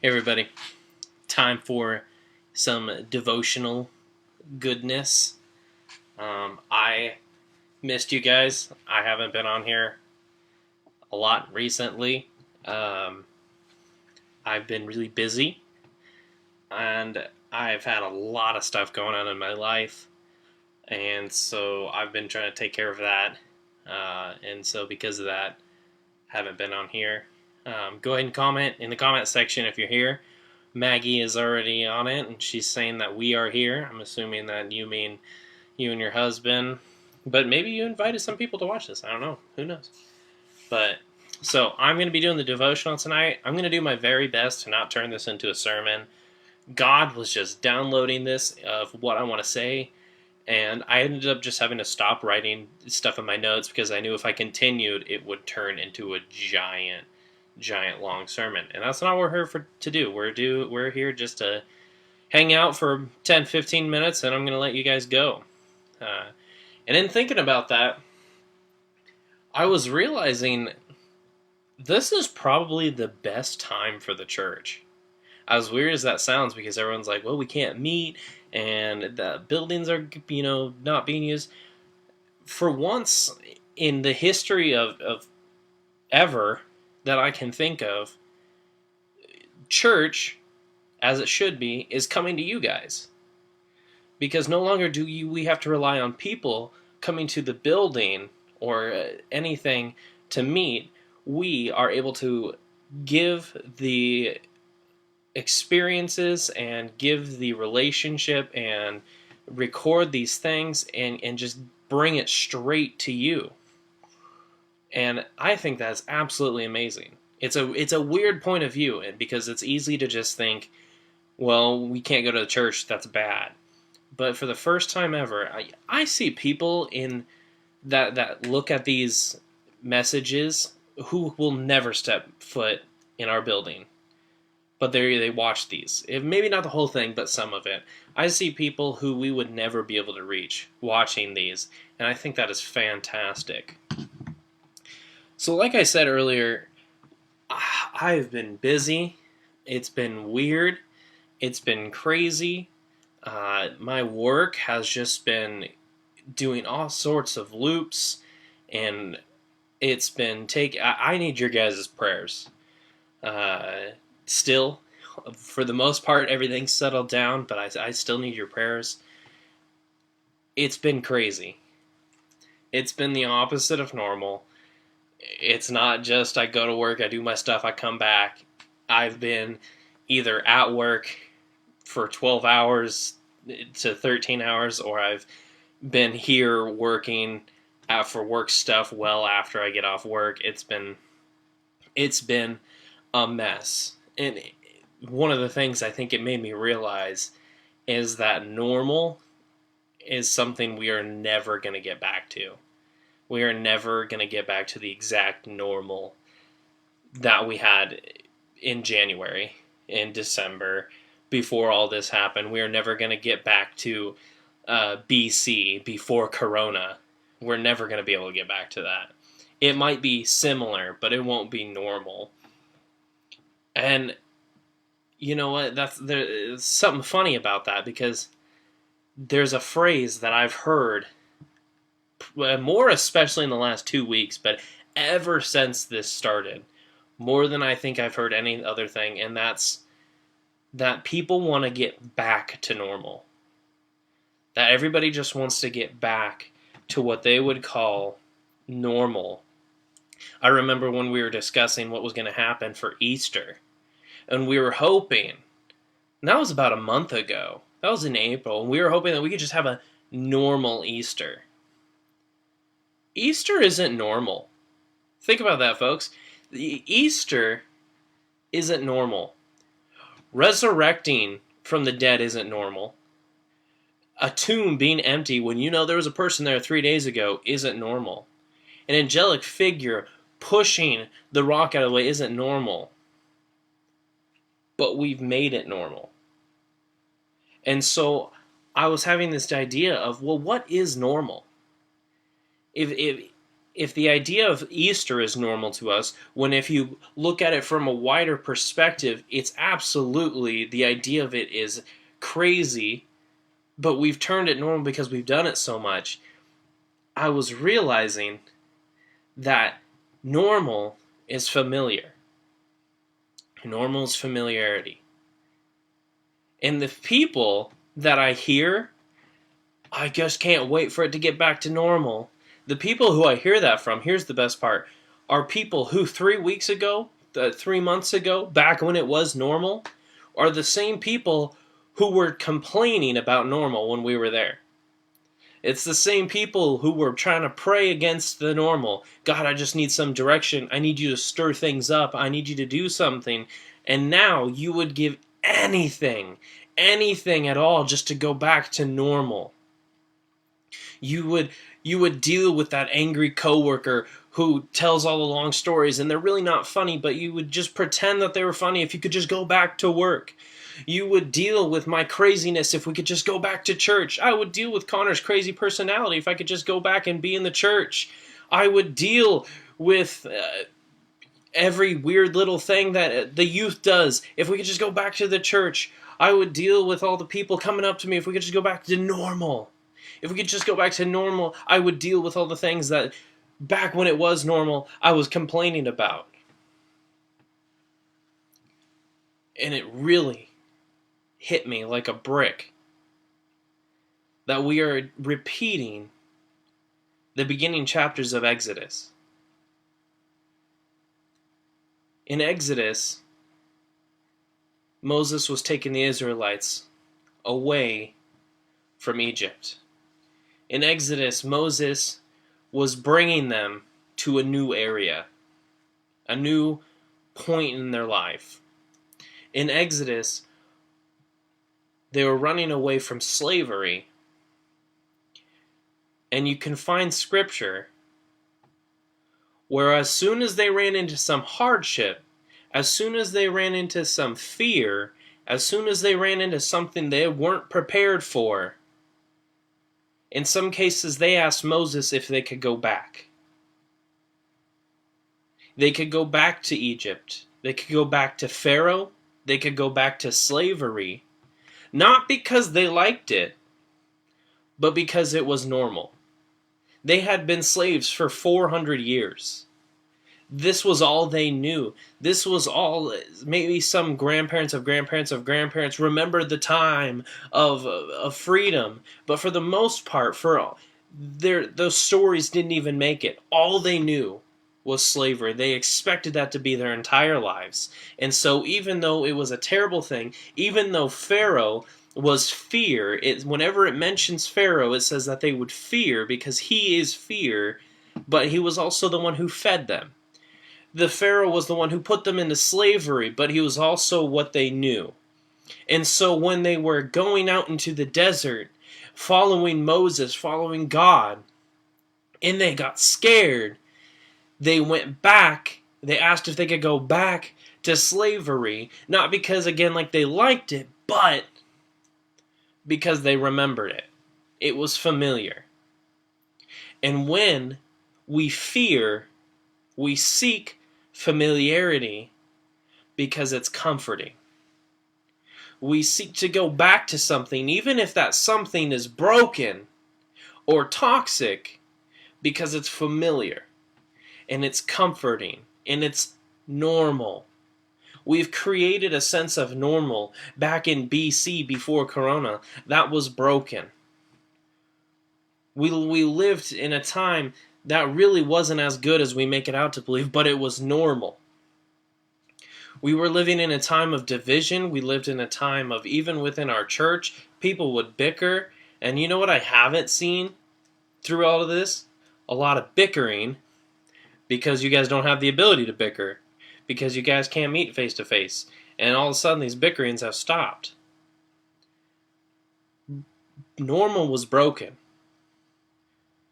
Hey everybody, time for some devotional goodness. I missed you guys. I haven't been on here a lot recently. Um, I've been really busy and I've had a lot of stuff going on in my life. And so I've been trying to take care of that. And so because of that, haven't been on here. Go ahead and comment in the comment section if you're here. Maggie is already on it, and she's saying that we are here. I'm assuming that you mean you and your husband, but maybe you invited some people to watch this. I don't know. Who knows? But so I'm going to be doing the devotional tonight. I'm going to do my very best to not turn this into a sermon. God was just downloading this of what I want to say, and I ended up just having to stop writing stuff in my notes because I knew if I continued, it would turn into a giant long sermon, and that's not what we're here to do. We're here just to hang out for 10-15 minutes, and I'm going to let you guys go. And in thinking about that, I was realizing this is probably the best time for the church. As weird as that sounds, because everyone's like, well, we can't meet, and the buildings are, not being used. For once in the history of ever that I can think of, church, as it should be, is coming to you guys. Because no longer we have to rely on people coming to the building or anything to meet. We are able to give the experiences and give the relationship and record these things and just bring it straight to you. And I think that's absolutely amazing. It's a weird point of view, because it's easy to just think, well, we can't go to the church, that's bad. But for the first time ever, I see people in that look at these messages who will never step foot in our building. But they watch these. Maybe not the whole thing, but some of it. I see people who we would never be able to reach watching these, and I think that is fantastic. So like I said earlier, I've been busy. It's been weird. It's been crazy. My work has just been doing all sorts of loops, and it's been I need your guys' prayers. Still, for the most part, everything's settled down, but I still need your prayers. It's been crazy. It's been the opposite of normal. It's not just I go to work, I do my stuff, I come back. I've been either at work for 12 hours to 13 hours, or I've been here working for work stuff well after I get off work. It's been a mess. And one of the things I think it made me realize is that normal is something we are never going to get back to. We are never going to get back to the exact normal that we had in January, in December, before all this happened. We are never going to get back to BC, before Corona. We're never going to be able to get back to that. It might be similar, but it won't be normal. And you know what? There's something funny about that, because there's a phrase that I've heard more especially in the last 2 weeks, but ever since this started, more than I think I've heard any other thing, and that's that people want to get back to normal. That everybody just wants to get back to what they would call normal. I remember when we were discussing what was going to happen for Easter, and we were hoping, and that was about a month ago, that was in April, and we were hoping that we could just have a normal Easter. Easter isn't normal. Think about that, folks. Easter isn't normal. Resurrecting from the dead isn't normal. A tomb being empty when you know there was a person there 3 days ago isn't normal. An angelic figure pushing the rock out of the way isn't normal. But we've made it normal. And so I was having this idea of, well, what is normal? if the idea of Easter is normal to us, when if you look at it from a wider perspective, it's absolutely, the idea of it is crazy, but we've turned it normal because we've done it so much. I was realizing that normal is familiar. Normal is familiarity. And the people that I hear, I just can't wait for it to get back to normal. The people who I hear that from, here's the best part, are people who 3 weeks ago, 3 months ago, back when it was normal, are the same people who were complaining about normal when we were there. It's the same people who were trying to pray against the normal. God, I just need some direction. I need you to stir things up. I need you to do something. And now you would give anything at all just to go back to normal. You would deal with that angry coworker who tells all the long stories and they're really not funny, but you would just pretend that they were funny if you could just go back to work. You would deal with my craziness if we could just go back to church. I would deal with Connor's crazy personality if I could just go back and be in the church. I would deal with every weird little thing that the youth does if we could just go back to the church. I would deal with all the people coming up to me if we could just go back to normal. If we could just go back to normal, I would deal with all the things that back when it was normal I was complaining about. And it really hit me like a brick that we are repeating the beginning chapters of Exodus. In Exodus, Moses was taking the Israelites away from Egypt. In Exodus, Moses was bringing them to a new area, a new point in their life. In Exodus, they were running away from slavery. And you can find scripture where as soon as they ran into some hardship, as soon as they ran into some fear, as soon as they ran into something they weren't prepared for, in some cases they asked Moses if they could go back. They could go back to Egypt. They could go back to Pharaoh. They could go back to slavery. Not because they liked it, but because it was normal. They had been slaves for 400 years. This was all they knew. This was all, maybe some grandparents of grandparents of grandparents remembered the time of freedom. But for the most part, those stories didn't even make it. All they knew was slavery. They expected that to be their entire lives. And so even though it was a terrible thing, even though Pharaoh was fear, whenever it mentions Pharaoh, it says that they would fear because he is fear, but he was also the one who fed them. The Pharaoh was the one who put them into slavery, but he was also what they knew. And so when they were going out into the desert, following Moses, following God, and they got scared, they went back. They asked if they could go back to slavery, not because, again, like they liked it, but because they remembered it. It was familiar. And when we fear, we seek familiarity because it's comforting. We seek to go back to something, even if that something is broken or toxic, because it's familiar. And it's comforting, and it's normal. We've created a sense of normal back in BC before Corona that was broken. We lived in a time that really wasn't as good as we make it out to believe, but it was normal. We were living in a time of division. We lived in a time of, even within our church, people would bicker. And you know what I haven't seen through all of this? A lot of bickering. Because you guys don't have the ability to bicker. Because you guys can't meet face to face. And all of a sudden these bickerings have stopped. Normal was broken.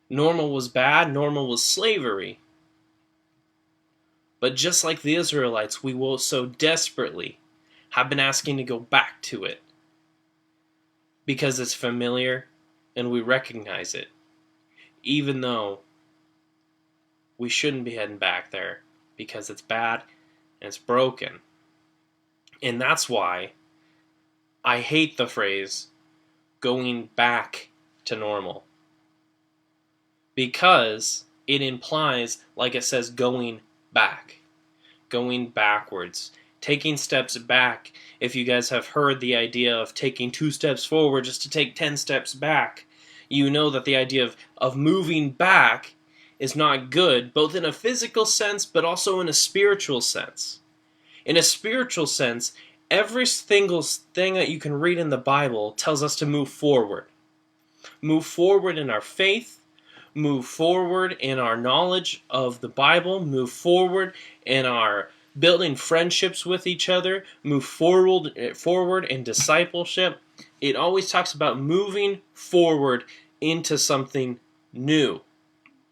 Normal was bad. Normal was slavery. But just like the Israelites, we will so desperately have been asking to go back to it. Because it's familiar and we recognize it. Even though we shouldn't be heading back there because it's bad and it's broken. And that's why I hate the phrase going back to normal. Because it implies, like it says, going back, going backwards, taking steps back. If you guys have heard the idea of taking 2 steps forward just to take 10 steps back, you know that the idea of moving back is not good, both in a physical sense, but also in a spiritual sense. In a spiritual sense, every single thing that you can read in the Bible tells us to move forward. Move forward in our faith, move forward in our knowledge of the Bible, move forward in our building friendships with each other, move forward in discipleship. It always talks about moving forward into something new.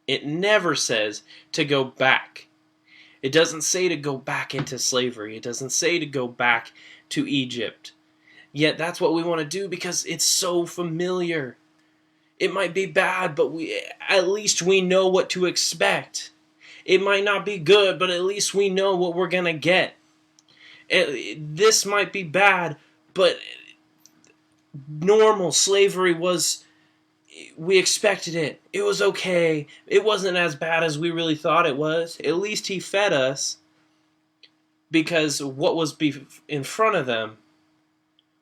It never says to go back. It doesn't say to go back into slavery. It doesn't say to go back to Egypt. Yet that's what we want to do because it's so familiar. It might be bad, but at least we know what to expect. It might not be good, but at least we know what we're going to get. This might be bad, but normal slavery was, we expected it. It was okay. It wasn't as bad as we really thought it was. At least he fed us, because what was in front of them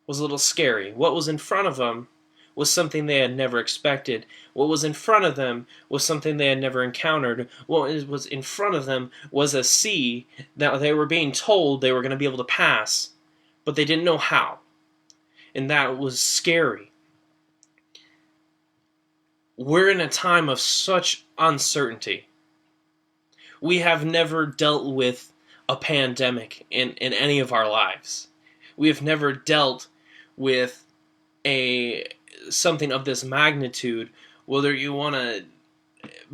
was a little scary. What was in front of them was something they had never expected. What was in front of them was something they had never encountered. What was in front of them was a sea that they were being told they were going to be able to pass, but they didn't know how. And that was scary. We're in a time of such uncertainty. We have never dealt with a pandemic in any of our lives. We have never dealt with something of this magnitude, whether you want to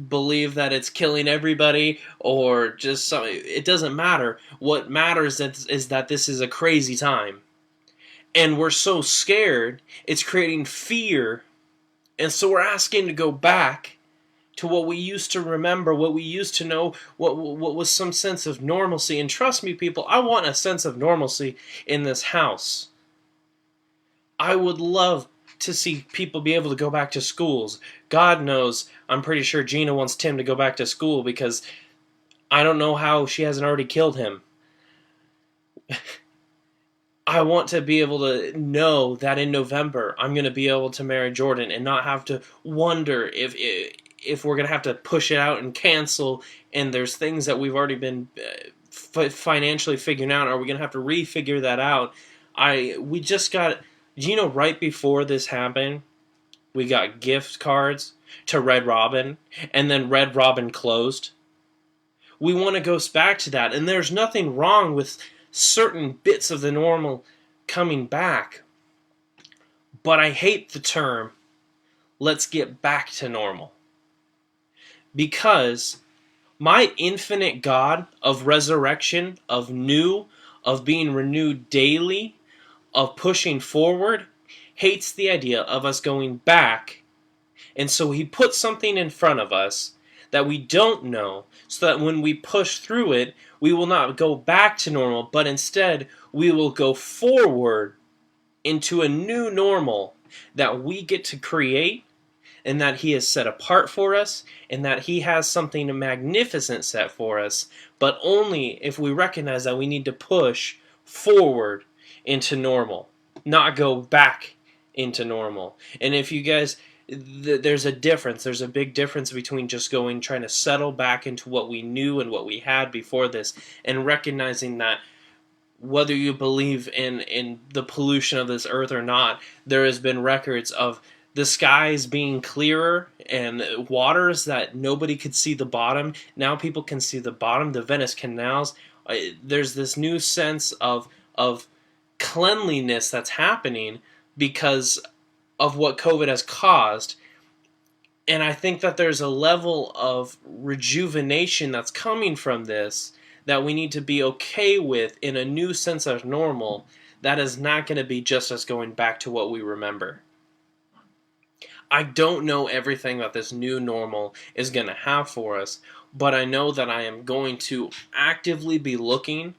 believe that it's killing everybody or just something. It doesn't matter. What matters is that this is a crazy time. And we're so scared, it's creating fear. And so we're asking to go back to what we used to remember, what we used to know, what was some sense of normalcy. And trust me, people, I want a sense of normalcy in this house. I would love to see people be able to go back to schools. God knows, I'm pretty sure Gina wants Tim to go back to school because I don't know how she hasn't already killed him. I want to be able to know that in November I'm going to be able to marry Jordan and not have to wonder if we're going to have to push it out and cancel, and there's things that we've already been financially figuring out. Are we going to have to refigure that out? We just got, right before this happened, we got gift cards to Red Robin, and then Red Robin closed. We want to go back to that, and there's nothing wrong with certain bits of the normal coming back. But I hate the term, let's get back to normal. Because my infinite God of resurrection, of new, of being renewed daily, of pushing forward, hates the idea of us going back. And so he puts something in front of us that we don't know, so that when we push through it, we will not go back to normal, but instead we will go forward into a new normal that we get to create, and that he has set apart for us, and that he has something magnificent set for us, but only if we recognize that we need to push forward into normal, not go back into normal. And if you guys, there's a difference. There's a big difference between just trying to settle back into what we knew and what we had before this, and recognizing that whether you believe in the pollution of this earth or not, there has been records of the skies being clearer and waters that nobody could see the bottom. Now people can see the bottom. The Venice canals. There's this new sense of cleanliness that's happening because of what COVID has caused. And I think that there's a level of rejuvenation that's coming from this that we need to be okay with in a new sense of normal that is not going to be just us going back to what we remember. I don't know everything that this new normal is going to have for us, but I know that I am going to actively be looking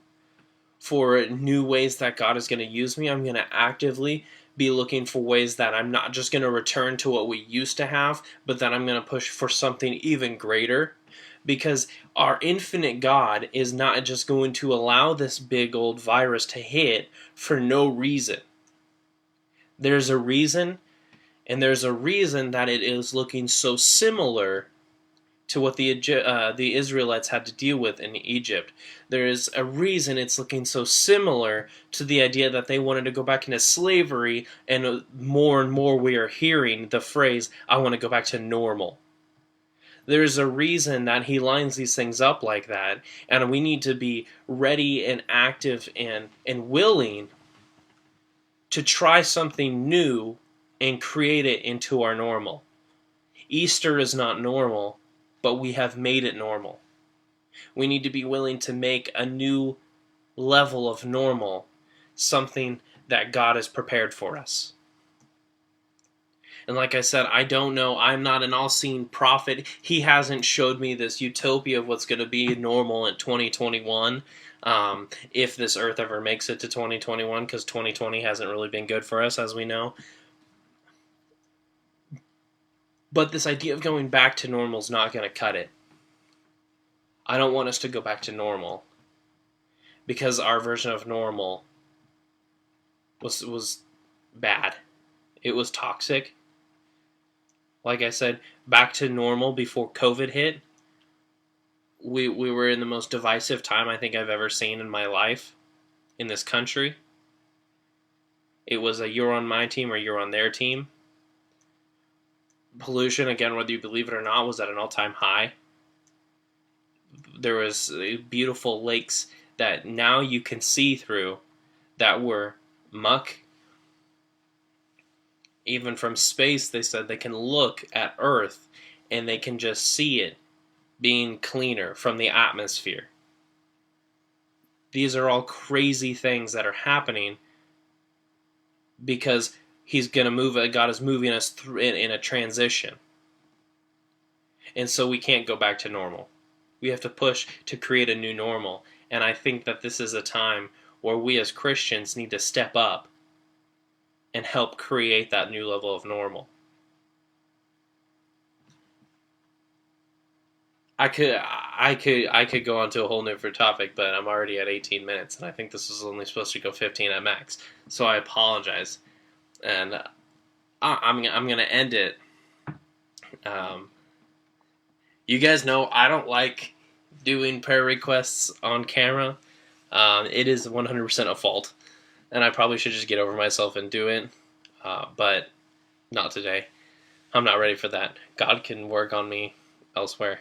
for new ways that God is going to use me. I'm going to actively be looking for ways that I'm not just going to return to what we used to have, but that I'm going to push for something even greater. Because our infinite God is not just going to allow this big old virus to hit for no reason. There's a reason, and there's a reason that it is looking so similar to what the Israelites had to deal with in Egypt. There is a reason it's looking so similar to the idea that they wanted to go back into slavery, and more we are hearing the phrase, I want to go back to normal. There's a reason that he lines these things up like that, and we need to be ready and active and willing to try something new and create it into our normal. Easter is not normal, but we have made it normal. We need to be willing to make a new level of normal something that God has prepared for us. And like I said, I don't know. I'm not an all-seeing prophet. He hasn't showed me this utopia of what's going to be normal in 2021. If this earth ever makes it to 2021, because 2020 hasn't really been good for us, as we know. But this idea of going back to normal is not going to cut it. I don't want us to go back to normal, because our version of normal was bad. It was toxic. Like I said, back to normal before COVID hit, we were in the most divisive time I think I've ever seen in my life in this country. It was a you're on my team or you're on their team. Pollution, again, whether you believe it or not, was at an all-time high. There was beautiful lakes that now you can see through that were muck. Even from space, they said they can look at Earth and they can just see it being cleaner from the atmosphere. These are all crazy things that are happening because God is moving us through in a transition. And so we can't go back to normal. We have to push to create a new normal. And I think that this is a time where we as Christians need to step up and help create that new level of normal. I could go on to a whole different topic, but I'm already at 18 minutes, and I think this is only supposed to go 15 at max. So I apologize, and I'm gonna end it. You guys know I don't like doing prayer requests on camera. It is 100% a fault, and I probably should just get over myself and do it, but not today. I'm not ready for that. God can work on me elsewhere.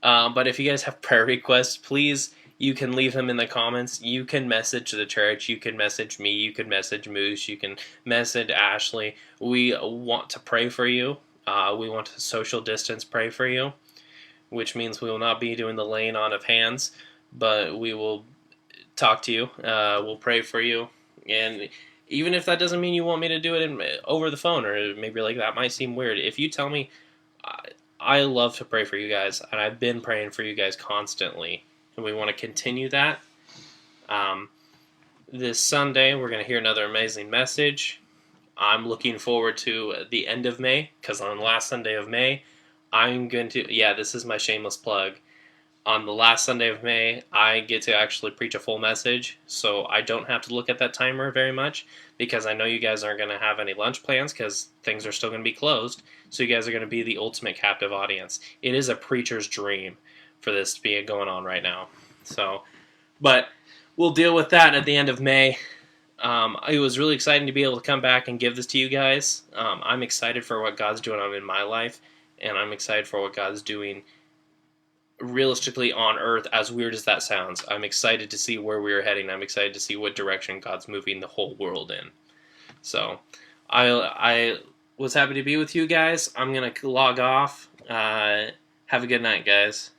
But if you guys have prayer requests, please, you can leave them in the comments. You can message the church. You can message me. You can message Moose. You can message Ashley. We want to pray for you. We want to social distance pray for you, which means we will not be doing the laying on of hands, but we will talk to you. We'll pray for you. And even if that doesn't mean you want me to do it over the phone, or maybe like that might seem weird, if you tell me, I love to pray for you guys, and I've been praying for you guys constantly, and we want to continue that. This Sunday, we're going to hear another amazing message. I'm looking forward to the end of May, because on the last Sunday of May, I'm going to, this is my shameless plug. On the last Sunday of May, I get to actually preach a full message, so I don't have to look at that timer very much, because I know you guys aren't going to have any lunch plans, because things are still going to be closed, so you guys are going to be the ultimate captive audience. It is a preacher's dream for this to be going on right now. So, but we'll deal with that at the end of May. It was really exciting to be able to come back and give this to you guys. I'm excited for what God's doing in my life, and I'm excited for what God's doing realistically on earth, as weird as that sounds. I'm excited to see where we're heading. I'm excited to see what direction God's moving the whole world in. So I was happy to be with you guys. I'm going to log off. Have a good night, guys.